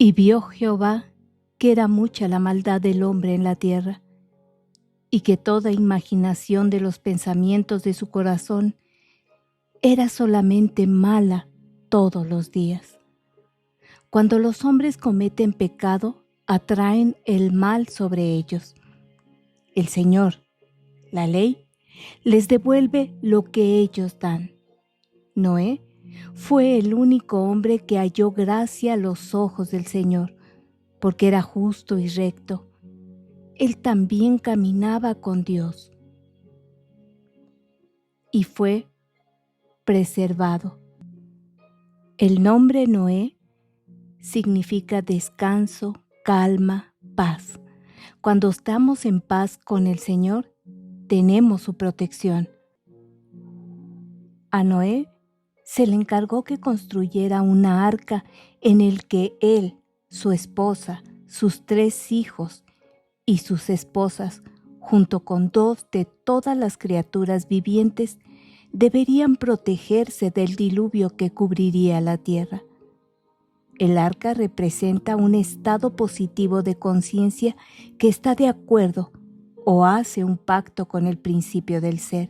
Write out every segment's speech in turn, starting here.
Y vio Jehová que era mucha la maldad del hombre en la tierra, y que toda imaginación de los pensamientos de su corazón era solamente mala todos los días. Cuando los hombres cometen pecado, atraen el mal sobre ellos. El Señor, la ley, les devuelve lo que ellos dan. Noé fue el único hombre que halló gracia a los ojos del Señor, porque era justo y recto. Él también caminaba con Dios y fue preservado. El nombre Noé significa descanso, calma, paz. Cuando estamos en paz con el Señor, tenemos su protección. A Noé se le encargó que construyera una arca en el que él, su esposa, sus 3 hijos y sus esposas, junto con 2 de todas las criaturas vivientes, deberían protegerse del diluvio que cubriría la tierra. El arca representa un estado positivo de conciencia que está de acuerdo o hace un pacto con el principio del ser.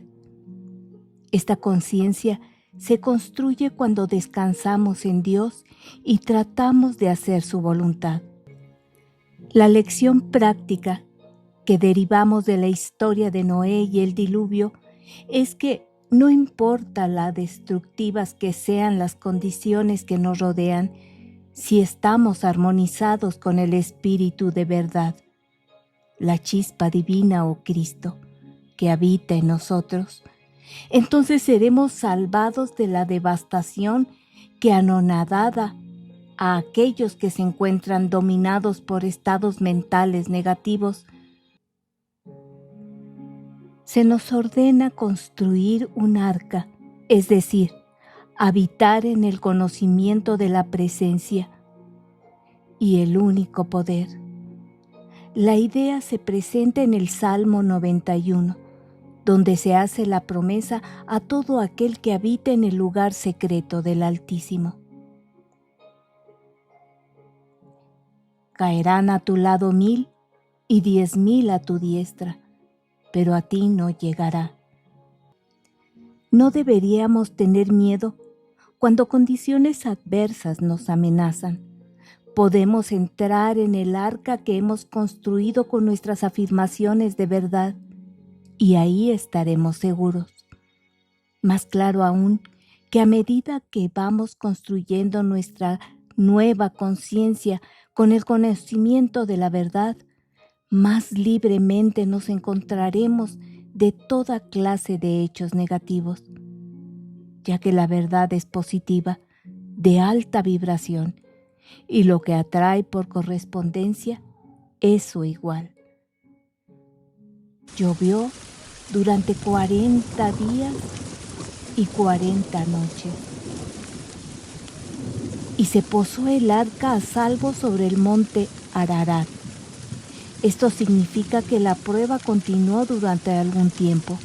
Esta conciencia se construye cuando descansamos en Dios y tratamos de hacer su voluntad. La lección práctica que derivamos de la historia de Noé y el diluvio es que no importa las destructivas que sean las condiciones que nos rodean, si estamos armonizados con el Espíritu de verdad, la chispa divina o Cristo que habita en nosotros, entonces seremos salvados de la devastación que anonadada a aquellos que se encuentran dominados por estados mentales negativos. Se nos ordena construir un arca, es decir, habitar en el conocimiento de la presencia y el único poder. La idea se presenta en el Salmo 91, donde se hace la promesa a todo aquel que habita en el lugar secreto del Altísimo. Caerán a tu lado 1000 y 10,000 a tu diestra, pero a ti no llegará. No deberíamos tener miedo cuando condiciones adversas nos amenazan. Podemos entrar en el arca que hemos construido con nuestras afirmaciones de verdad y ahí estaremos seguros. Más claro aún, que a medida que vamos construyendo nuestra nueva conciencia con el conocimiento de la verdad, más libremente nos encontraremos de toda clase de hechos negativos, ya que la verdad es positiva, de alta vibración, y lo que atrae por correspondencia es su igual. Llovió durante 40 días y 40 noches, y se posó el arca a salvo sobre el monte Ararat. Esto significa que la prueba continuó durante algún tiempo,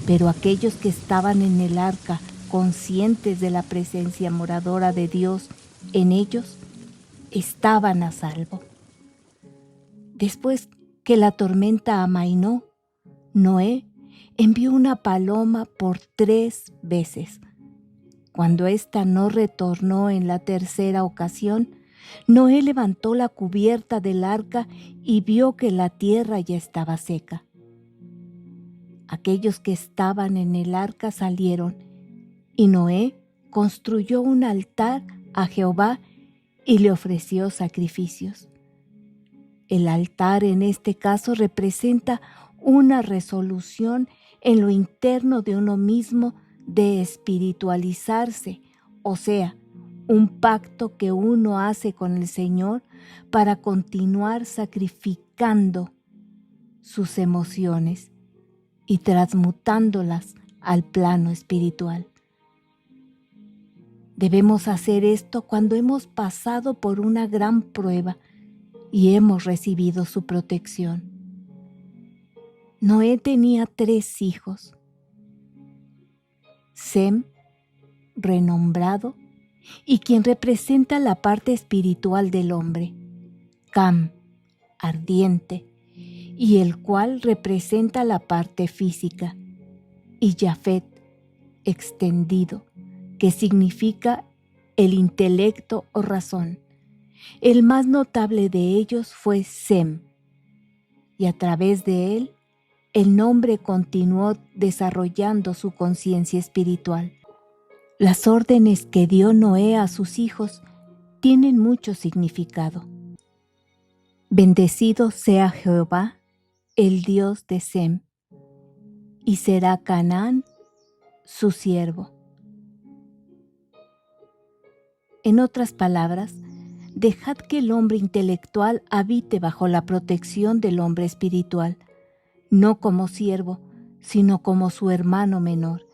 pero aquellos que estaban en el arca, conscientes de la presencia moradora de Dios en ellos, estaban a salvo. Después que la tormenta amainó, Noé envió una paloma por 3 veces. Cuando ésta no retornó en la tercera ocasión, Noé levantó la cubierta del arca y vio que la tierra ya estaba seca. Aquellos que estaban en el arca salieron, y Noé construyó un altar a Jehová y le ofreció sacrificios. El altar en este caso representa una resolución en lo interno de uno mismo de espiritualizarse, o sea, un pacto que uno hace con el Señor para continuar sacrificando sus emociones y transmutándolas al plano espiritual. Debemos hacer esto cuando hemos pasado por una gran prueba y hemos recibido su protección. Noé tenía 3 hijos: Sem, renombrado, y quien representa la parte espiritual del hombre, Cam, ardiente, y el cual representa la parte física, y Jafet, extendido, que significa el intelecto o razón. El más notable de ellos fue Sem, y a través de él, el nombre continuó desarrollando su conciencia espiritual. Las órdenes que dio Noé a sus hijos tienen mucho significado. Bendecido sea Jehová, el Dios de Sem, y será Canaán su siervo. En otras palabras, dejad que el hombre intelectual habite bajo la protección del hombre espiritual, no como siervo, sino como su hermano menor.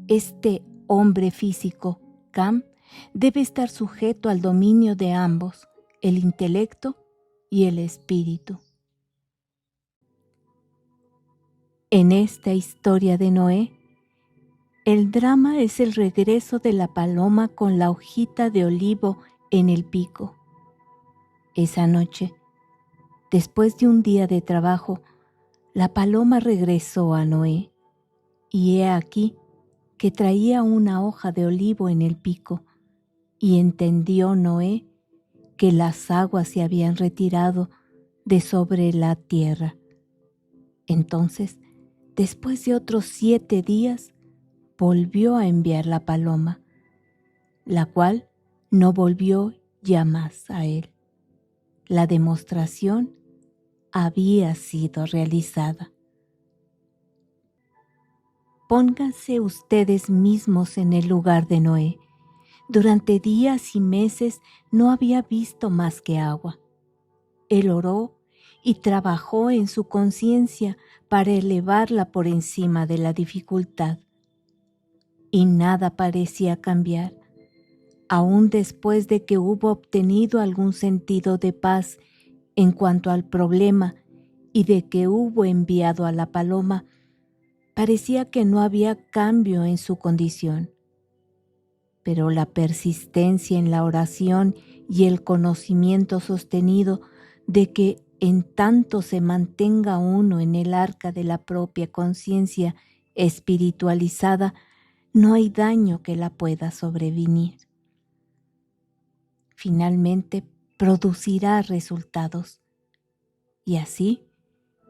Este hombre físico, Cam, debe estar sujeto al dominio de ambos, el intelecto y el espíritu. En esta historia de Noé, el drama es el regreso de la paloma con la hojita de olivo en el pico. Esa noche, después de un día de trabajo, la paloma regresó a Noé, y he aquí que traía una hoja de olivo en el pico, y entendió Noé que las aguas se habían retirado de sobre la tierra. Entonces, después de otros 7 días, volvió a enviar la paloma, la cual no volvió ya más a él. La demostración había sido realizada. Pónganse ustedes mismos en el lugar de Noé. Durante días y meses no había visto más que agua. Él oró y trabajó en su conciencia para elevarla por encima de la dificultad. Y nada parecía cambiar. Aún después de que hubo obtenido algún sentido de paz en cuanto al problema y de que hubo enviado a la paloma, parecía que no había cambio en su condición. Pero la persistencia en la oración y el conocimiento sostenido de que en tanto se mantenga uno en el arca de la propia conciencia espiritualizada, no hay daño que la pueda sobrevenir. Finalmente producirá resultados. Y así,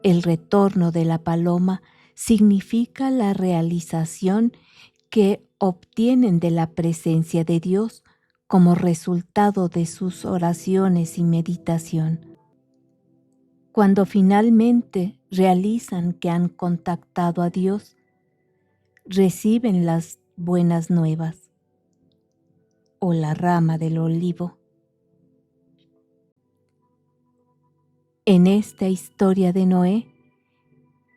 el retorno de la paloma significa la realización que obtienen de la presencia de Dios como resultado de sus oraciones y meditación. Cuando finalmente realizan que han contactado a Dios, reciben las buenas nuevas o la rama del olivo. En esta historia de Noé,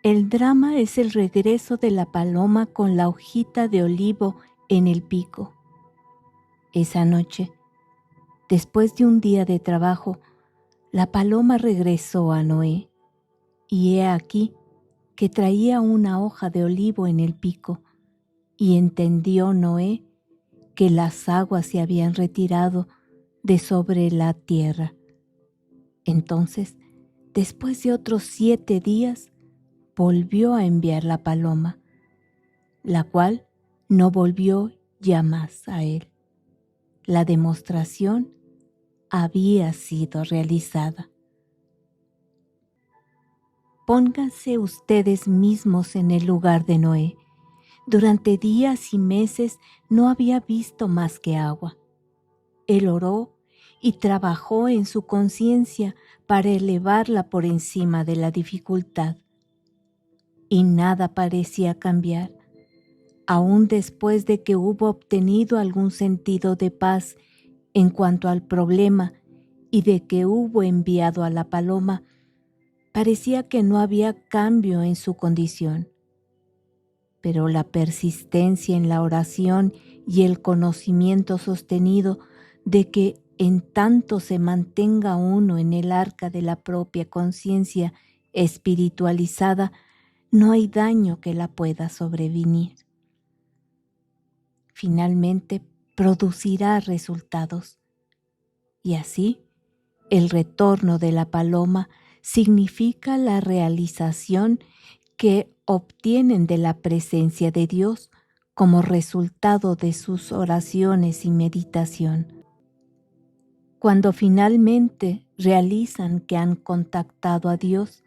el drama es el regreso de la paloma con la hojita de olivo en el pico. Esa noche, después de un día de trabajo, la paloma regresó a Noé, y he aquí que traía una hoja de olivo en el pico, y entendió Noé que las aguas se habían retirado de sobre la tierra. Entonces, después de otros 7 días, volvió a enviar la paloma, la cual no volvió ya más a él. La demostración había sido realizada. Pónganse ustedes mismos en el lugar de Noé. Durante días y meses no había visto más que agua. Él oró y trabajó en su conciencia para elevarla por encima de la dificultad. Y nada parecía cambiar. Aún después de que hubo obtenido algún sentido de paz en cuanto al problema y de que hubo enviado a la paloma, parecía que no había cambio en su condición. Pero la persistencia en la oración y el conocimiento sostenido de que en tanto se mantenga uno en el arca de la propia conciencia espiritualizada, no hay daño que la pueda sobrevenir. Finalmente producirá resultados. Y así, el retorno de la paloma significa la realización que obtienen de la presencia de Dios como resultado de sus oraciones y meditación. Cuando finalmente realizan que han contactado a Dios,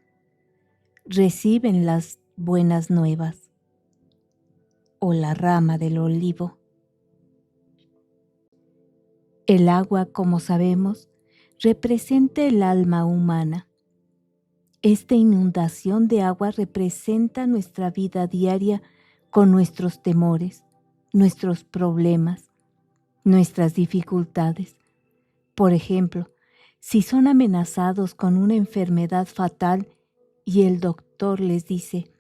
reciben las buenas nuevas o la rama del olivo. El agua, como sabemos, representa el alma humana. Esta inundación de agua representa nuestra vida diaria con nuestros temores, nuestros problemas, nuestras dificultades. Por ejemplo, si son amenazados con una enfermedad fatal y el doctor les dice,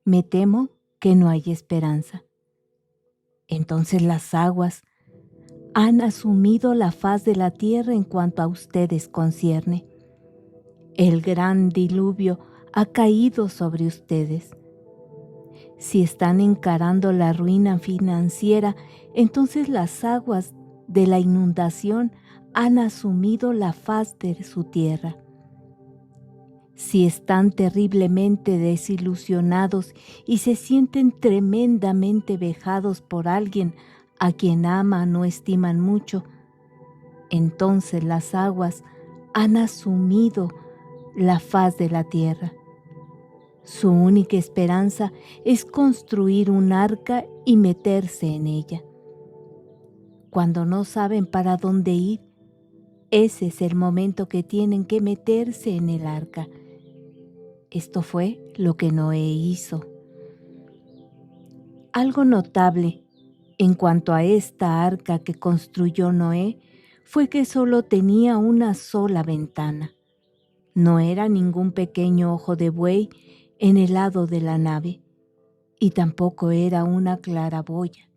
me temo que no hay esperanza. Entonces las aguas han asumido la faz de la tierra en cuanto a ustedes concierne. El gran diluvio ha caído sobre ustedes. Si están encarando la ruina financiera, entonces las aguas de la inundación han asumido la faz de su tierra. Si están terriblemente desilusionados y se sienten tremendamente vejados por alguien a quien aman o estiman mucho, entonces las aguas han asumido la faz de la tierra. Su única esperanza es construir un arca y meterse en ella. Cuando no saben para dónde ir, ese es el momento que tienen que meterse en el arca. Esto fue lo que Noé hizo. Algo notable en cuanto a esta arca que construyó Noé fue que solo tenía una sola ventana. No era ningún pequeño ojo de buey en el lado de la nave, y tampoco era una claraboya.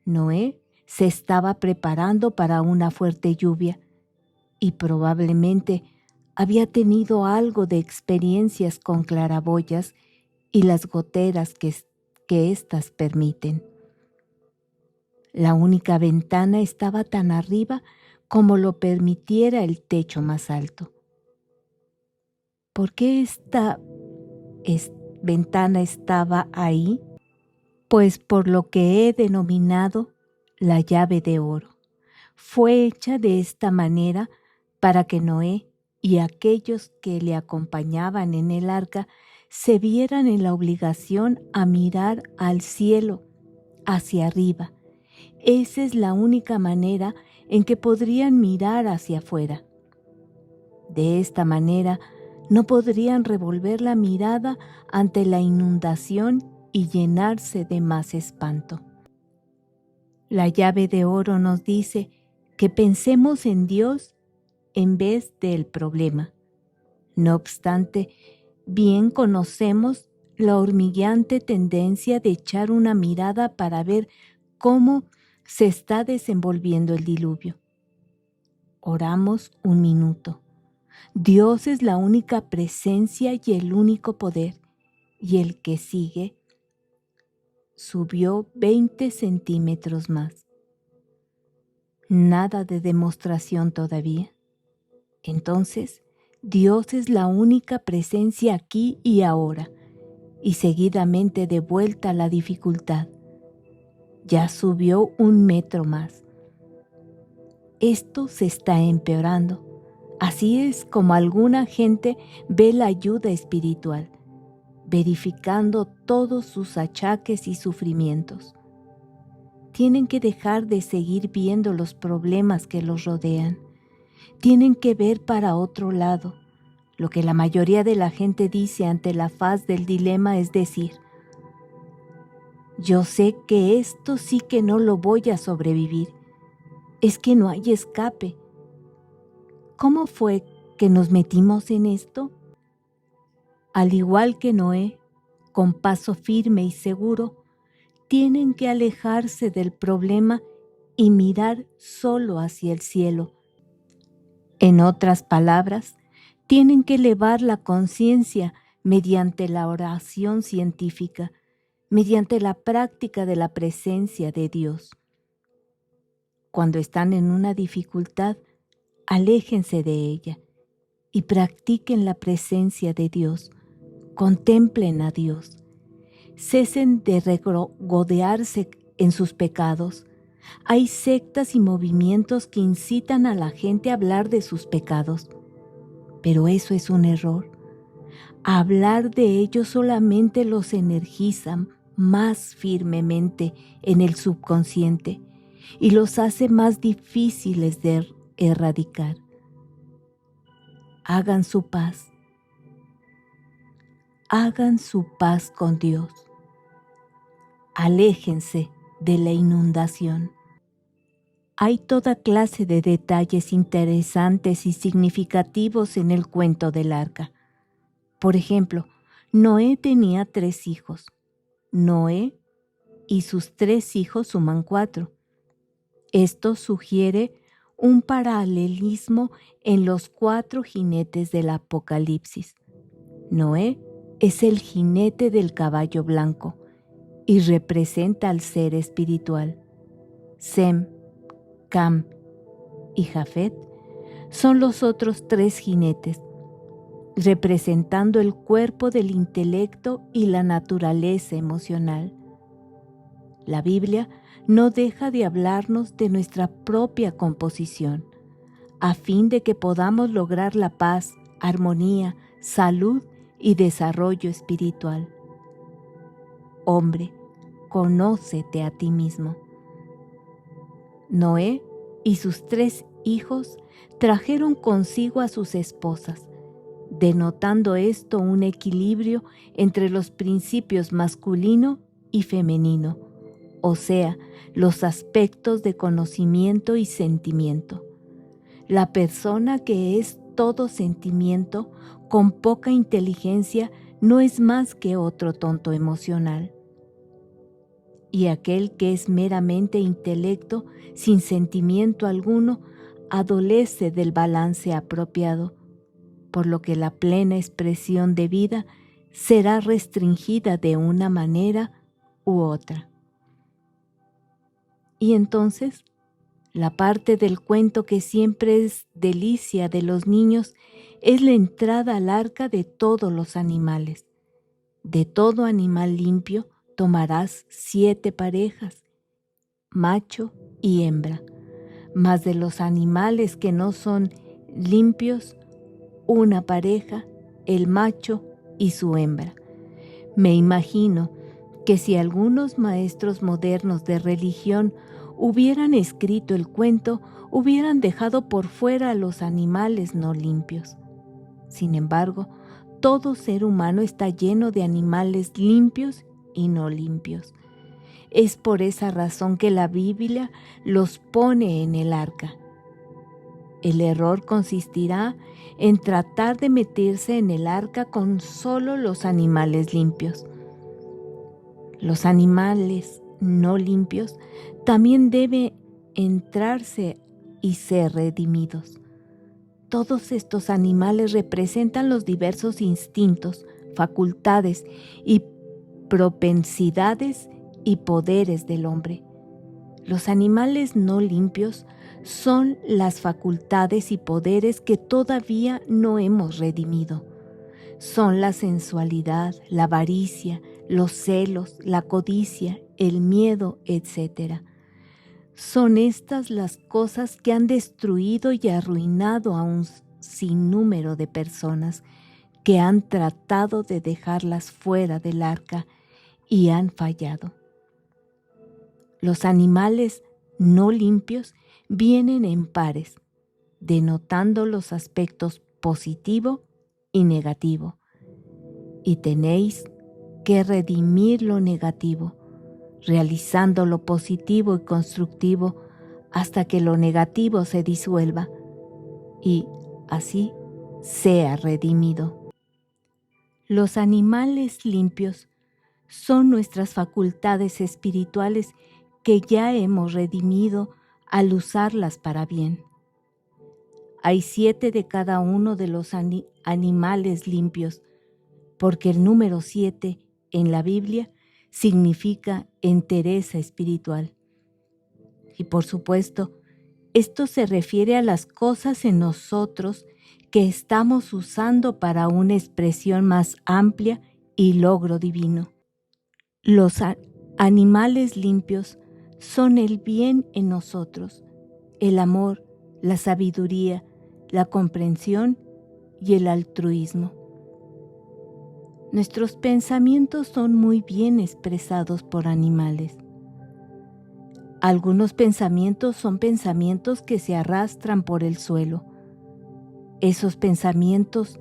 Noé se estaba preparando para una fuerte lluvia y probablemente había tenido algo de experiencias con claraboyas y las goteras que éstas permiten. La única ventana estaba tan arriba como lo permitiera el techo más alto. ¿Por qué esta ventana estaba ahí? Pues por lo que he denominado la llave de oro. Fue hecha de esta manera para que Noé y aquellos que le acompañaban en el arca se vieran en la obligación a mirar al cielo, hacia arriba. Esa es la única manera en que podrían mirar hacia afuera. De esta manera no podrían revolver la mirada ante la inundación y llenarse de más espanto. La llave de oro nos dice que pensemos en Dios en vez del problema. No obstante, bien conocemos la hormigueante tendencia de echar una mirada para ver cómo se está desenvolviendo el diluvio. Oramos un minuto. Dios es la única presencia y el único poder, y el que sigue subió 20 centímetros más. Nada de demostración todavía. Entonces, Dios es la única presencia aquí y ahora, y seguidamente de vuelta a la dificultad. Ya subió 1 metro más. Esto se está empeorando. Así es como alguna gente ve la ayuda espiritual, verificando todos sus achaques y sufrimientos. Tienen que dejar de seguir viendo los problemas que los rodean. Tienen que ver para otro lado. Lo que la mayoría de la gente dice ante la faz del dilema es decir, yo sé que esto sí que no lo voy a sobrevivir. Es que no hay escape. ¿Cómo fue que nos metimos en esto? Al igual que Noé, con paso firme y seguro, tienen que alejarse del problema y mirar solo hacia el cielo. En otras palabras, tienen que elevar la conciencia mediante la oración científica, mediante la práctica de la presencia de Dios. Cuando están en una dificultad, aléjense de ella y practiquen la presencia de Dios. Contemplen a Dios. Cesen de regodearse en sus pecados. Hay sectas y movimientos que incitan a la gente a hablar de sus pecados, pero eso es un error. Hablar de ellos solamente los energiza más firmemente en el subconsciente y los hace más difíciles de erradicar. Hagan su paz. Hagan su paz con Dios. Aléjense de la inundación. Hay toda clase de detalles interesantes y significativos en el cuento del arca. Por ejemplo, Noé tenía 3 hijos. Noé y sus 3 hijos suman 4. Esto sugiere un paralelismo en los 4 jinetes del Apocalipsis. Noé es el jinete del caballo blanco y representa al ser espiritual. Sem, Cam y Jafet son los otros 3 jinetes, representando el cuerpo del intelecto y la naturaleza emocional. La Biblia no deja de hablarnos de nuestra propia composición, a fin de que podamos lograr la paz, armonía, salud y desarrollo espiritual. Hombre, conócete a ti mismo. Noé y sus 3 hijos trajeron consigo a sus esposas, denotando esto un equilibrio entre los principios masculino y femenino, o sea, los aspectos de conocimiento y sentimiento. La persona que es todo sentimiento, con poca inteligencia, no es más que otro tonto emocional. Y aquel que es meramente intelecto, sin sentimiento alguno, adolece del balance apropiado, por lo que la plena expresión de vida será restringida de una manera u otra. Y entonces, la parte del cuento que siempre es delicia de los niños es la entrada al arca de todos los animales. De todo animal limpio tomarás 7 parejas, macho y hembra, mas de los animales que no son limpios, una pareja, el macho y su hembra. Me imagino que si algunos maestros modernos de religión hubieran escrito el cuento, hubieran dejado por fuera a los animales no limpios. Sin embargo, todo ser humano está lleno de animales limpios y no limpios. Es por esa razón que la Biblia los pone en el arca. El error consistirá en tratar de meterse en el arca con solo los animales limpios. Los animales no limpios también deben entrarse y ser redimidos. Todos estos animales representan los diversos instintos, facultades y propensidades y poderes del hombre. Los animales no limpios son las facultades y poderes que todavía no hemos redimido. Son la sensualidad, la avaricia, los celos, la codicia, el miedo, etc. Son estas las cosas que han destruido y arruinado a un sinnúmero de personas que han tratado de dejarlas fuera del arca y han fallado. Los animales no limpios vienen en pares, denotando los aspectos positivo y negativo, y tenéis que redimir lo negativo, realizando lo positivo y constructivo hasta que lo negativo se disuelva y así sea redimido. Los animales limpios son nuestras facultades espirituales que ya hemos redimido al usarlas para bien. Hay 7 de cada uno de los animales limpios, porque el número 7 en la Biblia significa entereza espiritual. Y por supuesto, Esto se refiere a las cosas en nosotros que estamos usando para una expresión más amplia y logro divino. Los animales limpios son el bien en nosotros, el amor, la sabiduría, la comprensión y el altruismo. Nuestros pensamientos son muy bien expresados por animales. Algunos pensamientos son pensamientos que se arrastran por el suelo. Esos pensamientos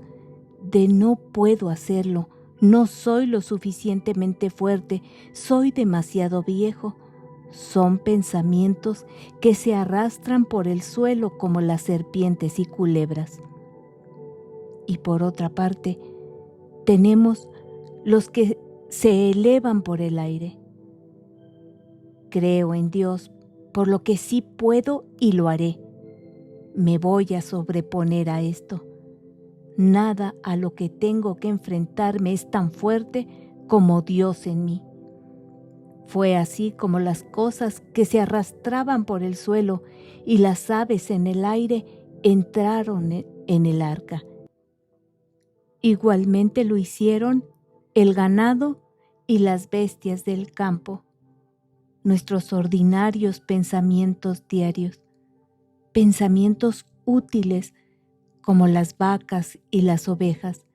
de no puedo hacerlo, no soy lo suficientemente fuerte, soy demasiado viejo, son pensamientos que se arrastran por el suelo como las serpientes y culebras. Y por otra parte, tenemos los que se elevan por el aire. Creo en Dios, por lo que sí puedo y lo haré. Me voy a sobreponer a esto. Nada a lo que tengo que enfrentarme es tan fuerte como Dios en mí. Fue así como las cosas que se arrastraban por el suelo y las aves en el aire entraron en el arca. Igualmente lo hicieron el ganado y las bestias del campo, nuestros ordinarios pensamientos diarios, pensamientos útiles como las vacas y las ovejas,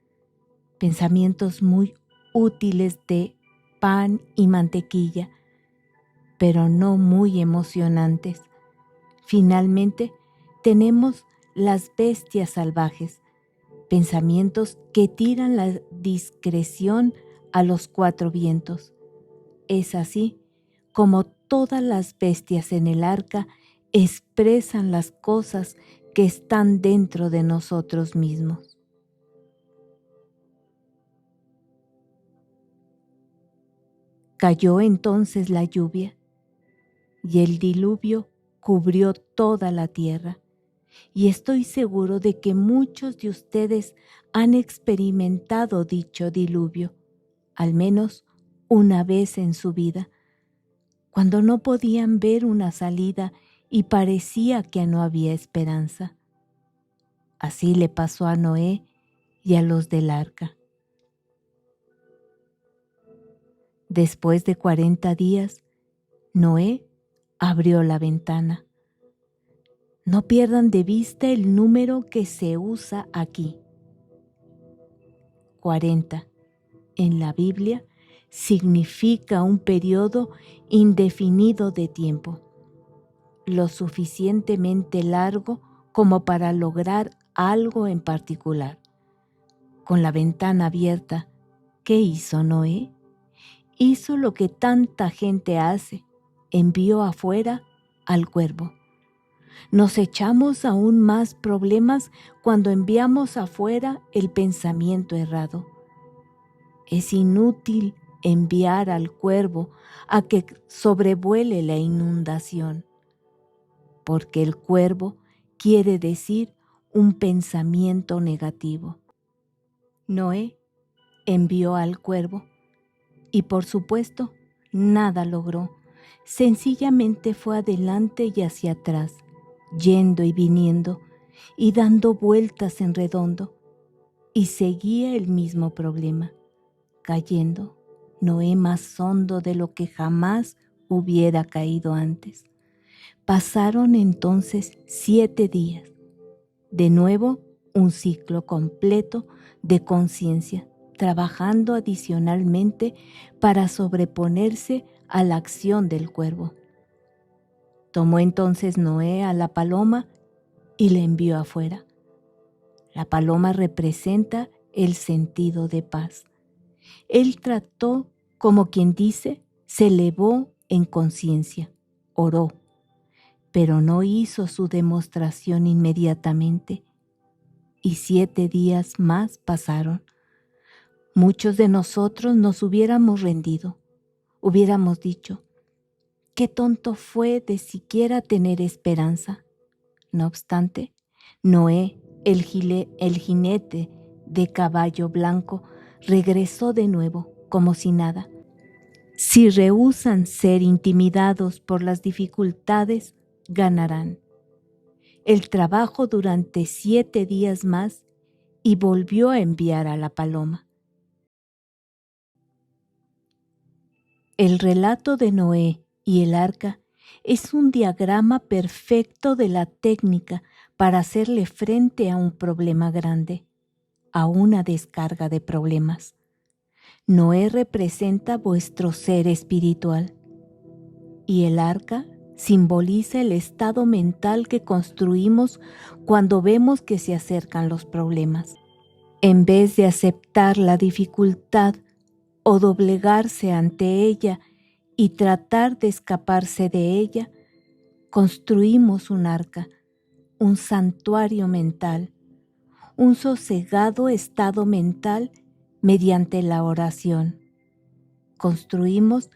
pensamientos muy útiles de pan y mantequilla, pero no muy emocionantes. Finalmente, tenemos las bestias salvajes, pensamientos que tiran la discreción a los cuatro vientos. Es así como todas las bestias en el arca expresan las cosas que están dentro de nosotros mismos. Cayó entonces la lluvia, y el diluvio cubrió toda la tierra. Y estoy seguro de que muchos de ustedes han experimentado dicho diluvio, al menos una vez en su vida, cuando no podían ver una salida y parecía que no había esperanza. Así le pasó a Noé y a los del arca. Después de 40 días, Noé abrió la ventana. No pierdan de vista el número que se usa aquí. 40 en la Biblia significa un periodo indefinido de tiempo, lo suficientemente largo como para lograr algo en particular. Con la ventana abierta, ¿qué hizo Noé? Hizo lo que tanta gente hace, envió afuera al cuervo. Nos echamos aún más problemas cuando enviamos afuera el pensamiento errado. Es inútil enviar al cuervo a que sobrevuele la inundación, porque el cuervo quiere decir un pensamiento negativo. Noé envió al cuervo y, por supuesto, nada logró. Sencillamente fue adelante y hacia atrás, yendo y viniendo y dando vueltas en redondo, y seguía el mismo problema, cayendo Noé más hondo de lo que jamás hubiera caído antes. Pasaron entonces 7 días, de nuevo un ciclo completo de conciencia, trabajando adicionalmente para sobreponerse a la acción del cuervo. Tomó entonces Noé a la paloma y la envió afuera. La paloma representa el sentido de paz. Él trató, como quien dice, se elevó en conciencia, oró, pero no hizo su demostración inmediatamente. Y 7 días más pasaron. Muchos de nosotros nos hubiéramos rendido, hubiéramos dicho, qué tonto fue de siquiera tener esperanza. No obstante, Noé, el jinete de caballo blanco, regresó de nuevo como si nada. Si rehúsan ser intimidados por las dificultades, ganarán. el trabajo durante 7 días más y volvió a enviar a la paloma. El relato de Noé y el arca es un diagrama perfecto de la técnica para hacerle frente a un problema grande, a una descarga de problemas. Noé representa vuestro ser espiritual y el arca simboliza el estado mental que construimos cuando vemos que se acercan los problemas. En vez de aceptar la dificultad o doblegarse ante ella y tratar de escaparse de ella, construimos un arca, un santuario mental, un sosegado estado mental mediante la oración. Construimos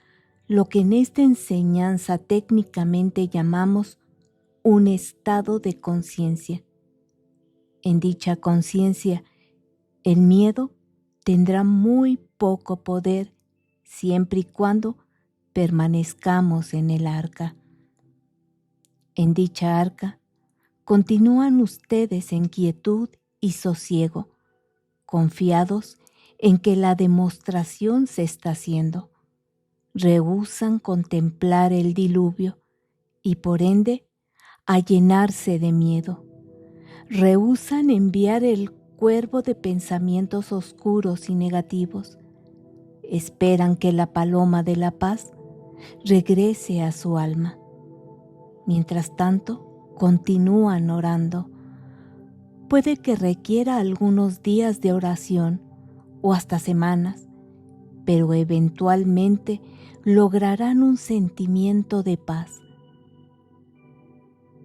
lo que en esta enseñanza técnicamente llamamos un estado de conciencia. En dicha conciencia, el miedo tendrá muy poco poder siempre y cuando permanezcamos en el arca. En dicha arca, continúan ustedes en quietud y sosiego, confiados en que la demostración se está haciendo. Rehúsan contemplar el diluvio y por ende a llenarse de miedo. Rehúsan enviar el cuervo de pensamientos oscuros y negativos. Esperan que la paloma de la paz regrese a su alma. Mientras tanto, continúan orando. Puede que requiera algunos días de oración o hasta semanas, pero eventualmente lograrán un sentimiento de paz.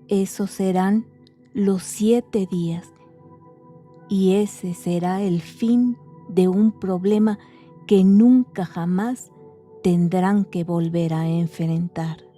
Esos serán los 7 días y ese será el fin de un problema que nunca jamás tendrán que volver a enfrentar.